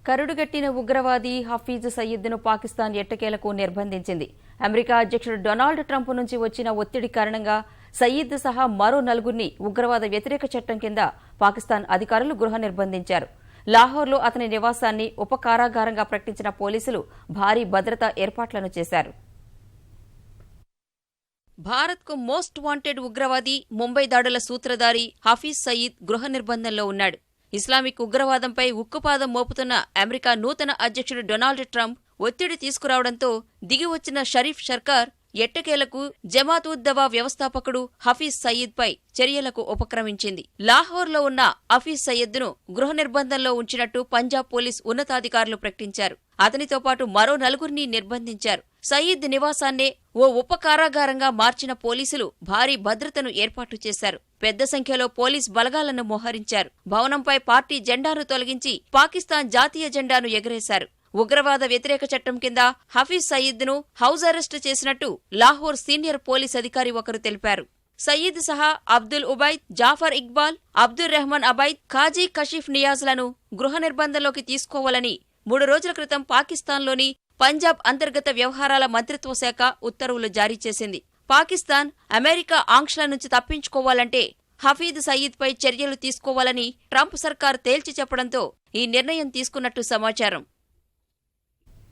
కరుడుగట్టిన ఉగ్రవాది హఫీజ్ సయీద్ను పాకిస్తాన్ ఎట్టకేలకు నిర్బంధించింది. అమెరికా అధ్యక్షుడు డొనాల్డ్ ట్రంప్ నుంచి వచ్చిన ఒత్తిడి కారణంగా సయీద్ సహా మరో 4గురిని ఉగ్రవాద వ్యతిరేక చట్టం కింద పాకిస్తాన్ అధికారులు గృహ నిర్బంధించారు. లాహోర్లో అతని నివాసాన్ని ఉప కారాగారంగా ప్రకటించిన పోలీసులు భారీ భద్రతా ఏర్పాట్లను చేశారు. భారత్కు మోస్ట్ వాంటెడ్ ఉగ్రవాది, ముంబై దాడుల సూత్రధారి హఫీజ్ సయీద్ గృహ నిర్బంధంలో ఉన్నాడు. ఇస్లామిక్ ఉగ్రవాదంపై ఉక్కుపాదం మోపుతున్న అమెరికా నూతన అధ్యక్షుడు డొనాల్డ్ ట్రంప్ ఒత్తిడి తీసుకురావడంతో దిగివచ్చిన షరీఫ్ సర్కార్ ఎట్టకేలకు జమాత్ ఉద్ దవా వ్యవస్థాపకుడు హఫీజ్ సయీద్పై చర్యలకు ఉపక్రమించింది. లాహోర్లో ఉన్న హఫీజ్ సయీద్ను గృహ నిర్బంధంలో ఉంచినట్టు పంజాబ్ పోలీస్ ఉన్నతాధికారులు ప్రకటించారు. అతనితో పాటు మరో 4గురిని నిర్బంధించారు. సయీద్ నివాసాన్నే ఓ ఉప కారాగారంగా మార్చిన పోలీసులు భారీ భద్రతను ఏర్పాటు చేశారు. పెద్ద సంఖ్యలో పోలీస్ బలగాలను మోహరించారు. భవనంపై పార్టీ జెండాను తొలగించి పాకిస్తాన్ జాతీయ జెండాను ఎగరేశారు. ఉగ్రవాద వ్యతిరేక చట్టం కింద హఫీజ్ సయీద్ను హౌస్ అరెస్టు చేసినట్టు లాహోర్ సీనియర్ పోలీస్ అధికారి ఒకరు తెలిపారు. సయీద్ సహా అబ్దుల్ ఉబైద్, జాఫర్ ఇక్బాల్, అబ్దుల్ రెహమాన్ అబైద్, ఖాజీ కషీఫ్ నియాజ్లను గృహ నిర్బంధంలోకి తీసుకోవాలని 3 రోజుల క్రితం పాకిస్తాన్లోని పంజాబ్ అంతర్గత వ్యవహారాల మంత్రిత్వ శాఖ ఉత్తర్వులు జారీ చేసింది. పాకిస్తాన్, అమెరికా ఆంక్షల నుంచి తప్పించుకోవాలంటే హఫీజ్ సయీద్పై చర్యలు తీసుకోవాలని ట్రంప్ సర్కార్ తేల్చి చెప్పడంతో ఈ నిర్ణయం తీసుకున్నట్టు సమాచారం.